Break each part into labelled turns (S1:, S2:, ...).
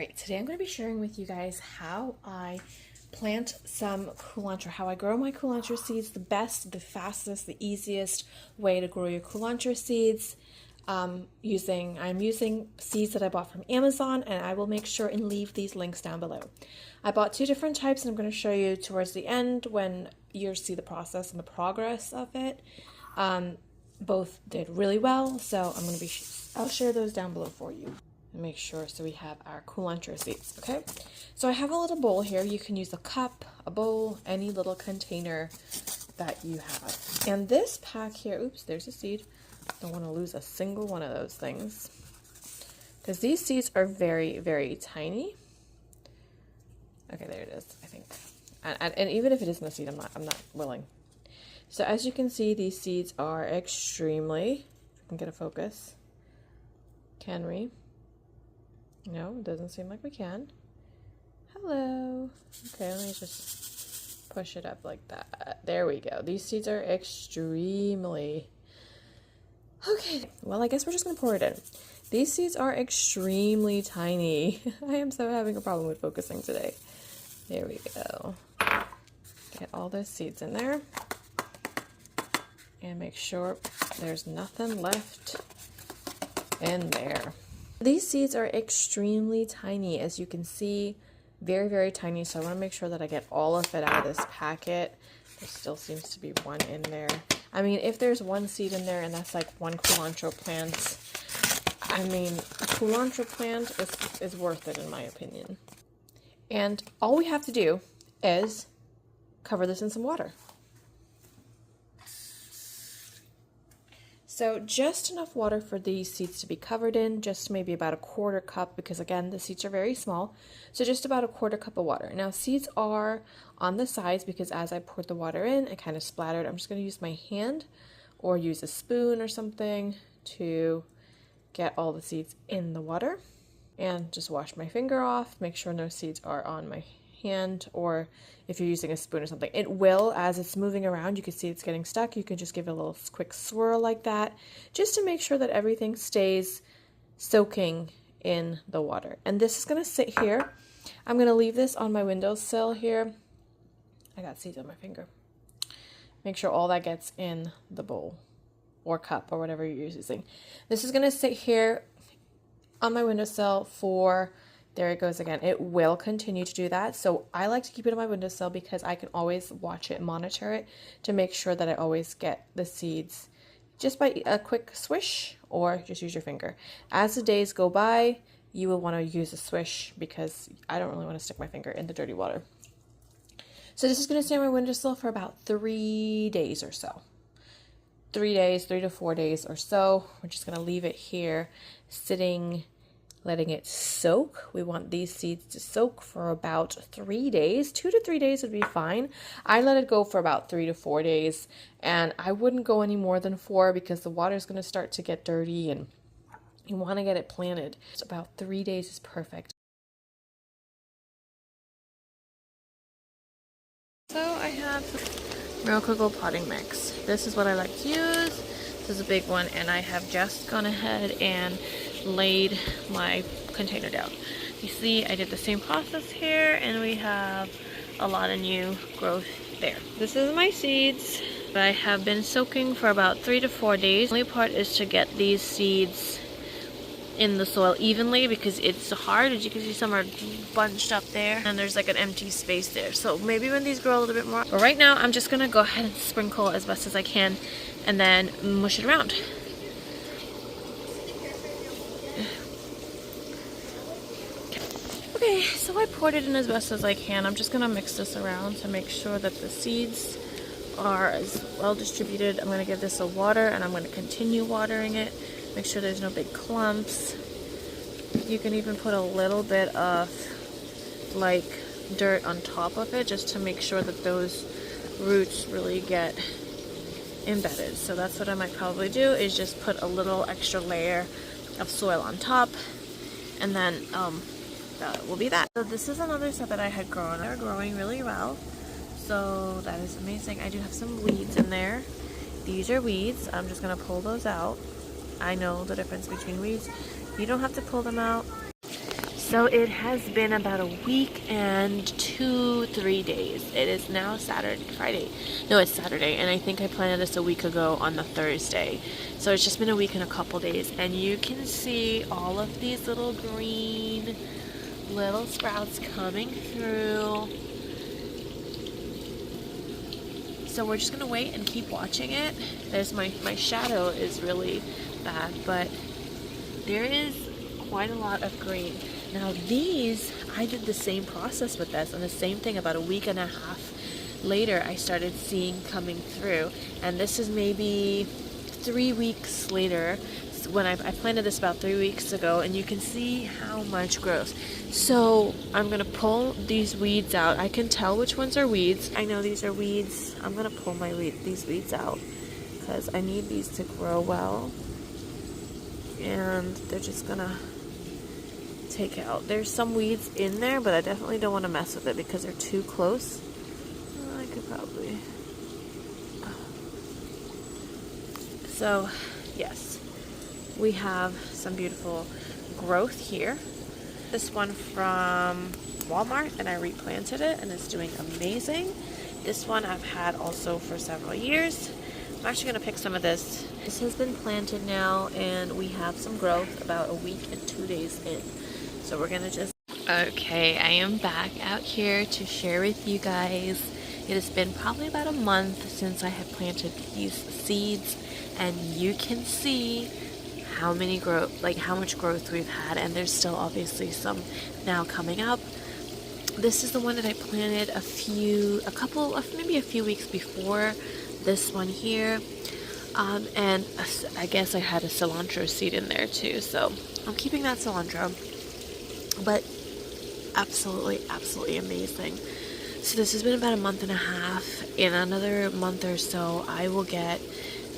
S1: Alright, today I'm going to be sharing with you guys how I plant some culantro, how I grow my culantro seeds, the best, the fastest, the easiest way to grow your culantro seeds. I'm using seeds that I bought from Amazon, and I will make sure and leave these links down below. I bought two different types, and I'm going to show you towards the end when you see the process and the progress of it. Both did really well, so I'll share those down below for you. Make sure so we have our culantro seeds. Okay, so I have a little bowl here. You can use a cup, a bowl, any little container that you have. And this pack here, oops, there's a seed. Don't want to lose a single one of those things because these seeds are very, very tiny. Okay, there it is, I think. And even if it isn't a seed, I'm not willing. So as you can see, these seeds are extremely, if we can get a focus, can we? No, it doesn't seem like we can. Hello. Okay, let me just push it up like that. There we go. These seeds are extremely... Okay, well, I guess we're just going to pour it in. These seeds are extremely tiny. I am so having a problem with focusing today. There we go. Get all those seeds in there. And make sure there's nothing left in there. These seeds are extremely tiny, as you can see, very, very tiny. So I want to make sure that I get all of it out of this packet. There still seems to be one in there. I mean, if there's one seed in there and that's like one culantro plant, I mean, a culantro plant is worth it in my opinion. And all we have to do is cover this in some water. So just enough water for these seeds to be covered in, just maybe about a quarter cup, because again, the seeds are very small. So just about a quarter cup of water. Now seeds are on the sides because as I poured the water in, it kind of splattered. I'm just going to use my hand or use a spoon or something to get all the seeds in the water. And just wash my finger off, make sure no seeds are on my hand, or if you're using a spoon or something. It will, as it's moving around, you can see it's getting stuck. You can just give it a little quick swirl like that, just to make sure that everything stays soaking in the water. And this is going to sit here. I'm going to leave this on my windowsill here. I got seeds on my finger. Make sure all that gets in the bowl or cup or whatever you're using. This is going to sit here on my windowsill for... There it goes again. It will continue to do that. So I like to keep it on my windowsill because I can always watch it, monitor it to make sure that I always get the seeds just by a quick swish or just use your finger. As the days go by, you will want to use a swish because I don't really want to stick my finger in the dirty water. So this is going to stay on my windowsill for about 3 days or so. 3 days, 3 to 4 days or so. We're just going to leave it here sitting, letting it soak. We want these seeds to soak for about 3 days. 2 to 3 days would be fine. I let it go for about 3 to 4 days, and I wouldn't go any more than 4 because the water is going to start to get dirty and you want to get it planted. So about 3 days is perfect. So I have Miracle potting mix. This is what I like to use. This is a big one, and I have just gone ahead and laid my container down. You see I did the same process here, and we have a lot of new growth there. This is my seeds. I have been soaking for about 3 to 4 days. The only part is to get these seeds in the soil evenly because it's hard. As you can see, some are bunched up there and there's like an empty space there. So maybe when these grow a little bit more. But right now I'm just gonna go ahead and sprinkle as best as I can and then mush it around. Okay, so I poured it in as best as I can. I'm just gonna mix this around to make sure that the seeds are as well distributed. I'm gonna give this a water and I'm gonna continue watering it. Make sure there's no big clumps. You can even put a little bit of like dirt on top of it just to make sure that those roots really get embedded. So that's what I might probably do, is just put a little extra layer of soil on top, and then that will be that. So this is another set that I had grown. They're growing really well, so that is amazing. I do have some weeds in there. These are weeds. I'm just gonna pull those out. I know the difference between weeds. You don't have to pull them out. So it has been about a week and 3 days. It is now Friday. No, it's Saturday, and I think I planted this a week ago on the Thursday. So it's just been a week and a couple days, and you can see all of these little green little sprouts coming through. So we're just gonna wait and keep watching it. There's my shadow is really bad, but there is quite a lot of green. Now these, I did the same process with this, and the same thing about a week and a half later I started seeing coming through. And this is maybe 3 weeks later when I planted this about 3 weeks ago, and you can see how much grows. So I'm gonna pull these weeds out. I can tell which ones are weeds. I know these are weeds. I'm gonna pull these weeds out because I need these to grow well, and they're just gonna take out. There's some weeds in there, but I definitely don't want to mess with it because they're too close. I could probably. So yes, we have some beautiful growth here. This one from Walmart, and I replanted it, and it's doing amazing. This one I've had also for several years. I'm actually going to pick some of this. This has been planted now, and we have some growth about a week and 2 days in. So we're going to just... Okay, I am back out here to share with you guys. It has been probably about a month since I have planted these seeds, and you can see how much growth we've had, and there's still obviously some now coming up. This is the one that I planted maybe a few weeks before this one here, and I guess I had a cilantro seed in there too, so I'm keeping that cilantro, but absolutely amazing. So this has been about a month and a half. In another month or so I will get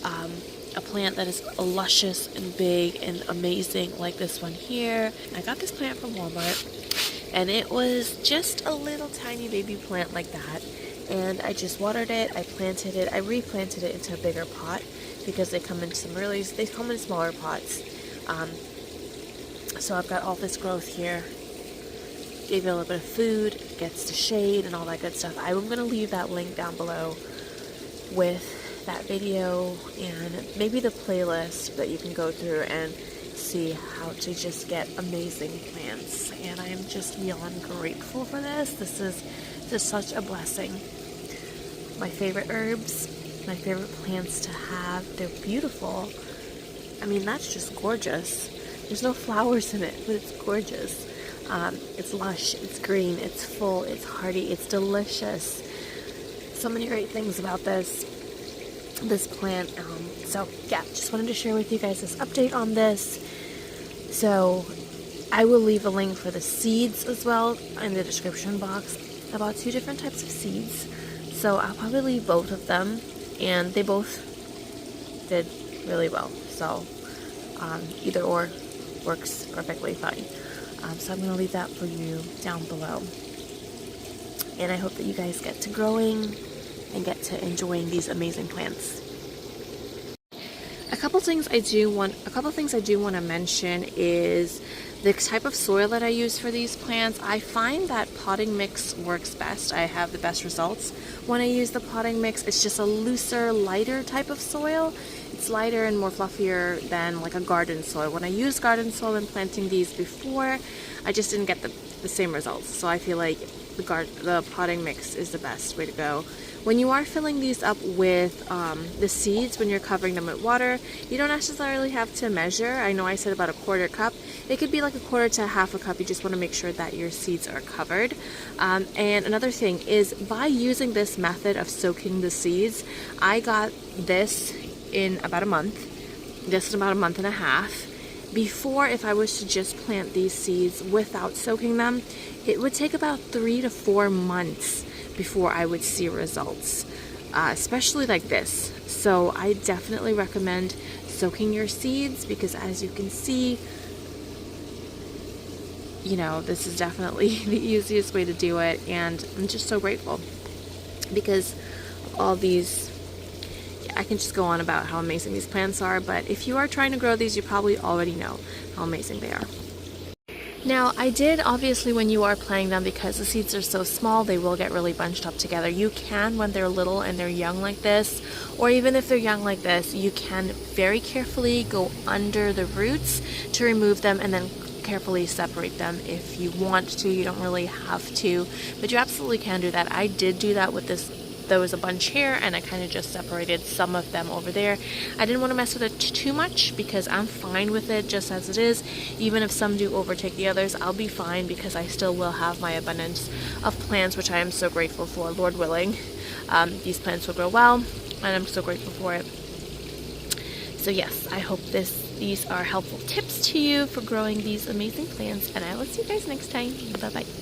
S1: a plant that is luscious and big and amazing like this one here. I got this plant from Walmart, and it was just a little tiny baby plant like that, and I just watered it, I planted it, I replanted it into a bigger pot because they come in smaller pots. So I've got all this growth here. Gave it a little bit of food, gets to shade and all that good stuff. I'm going to leave that link down below with that video and maybe the playlist that you can go through and see how to just get amazing plants. And I am just beyond grateful for this. This is just such a blessing. My favorite herbs, my favorite plants to have. They're beautiful. I mean, that's just gorgeous. There's no flowers in it, but it's gorgeous. It's lush, it's green, it's full, it's hearty, it's delicious. So many great things about this plant. So yeah, just wanted to share with you guys this update on this. So I will leave a link for the seeds as well in the description box. I bought 2 different types of seeds, so I'll probably leave both of them, and they both did really well. So either or works perfectly fine. So I'm going to leave that for you down below. And I hope that you guys get to growing and get to enjoying these amazing plants. A couple things I do want to mention is the type of soil that I use for these plants. I find that potting mix works best. I have the best results when I use the potting mix. It's just a looser, lighter type of soil. It's lighter and more fluffier than like a garden soil. When I used garden soil in planting these before, I just didn't get the same results. So I feel like the potting mix is the best way to go. When you are filling these up with the seeds, when you're covering them with water, you don't necessarily have to measure. I know I said about a 1/4 cup. It could be like a 1/4 to 1/2 cup. You just want to make sure that your seeds are covered. And another thing is, by using this method of soaking the seeds, I got this in about a month. This in about a month and a half. Before, if I was to just plant these seeds without soaking them, it would take about 3 to 4 months before I would see results, especially like this. So I definitely recommend soaking your seeds, because as you can see, you know, this is definitely the easiest way to do it, and I'm just so grateful because all these, I can just go on about how amazing these plants are, but if you are trying to grow these, you probably already know how amazing they are. Now, I did, obviously, when you are planting them, because the seeds are so small, they will get really bunched up together. You can, when they're little and they're young like this, or even if they're young like this, you can very carefully go under the roots to remove them and then carefully separate them if you want to. You don't really have to, but you absolutely can do that. I did do that with this. There was a bunch here and I kind of just separated some of them over there. I didn't want to mess with it too much because I'm fine with it just as it is. Even if some do overtake the others, I'll be fine because I still will have my abundance of plants, which I am so grateful for, Lord willing. These plants will grow well and I'm so grateful for it. So yes, I hope these are helpful tips to you for growing these amazing plants, and I will see you guys next time. Bye bye.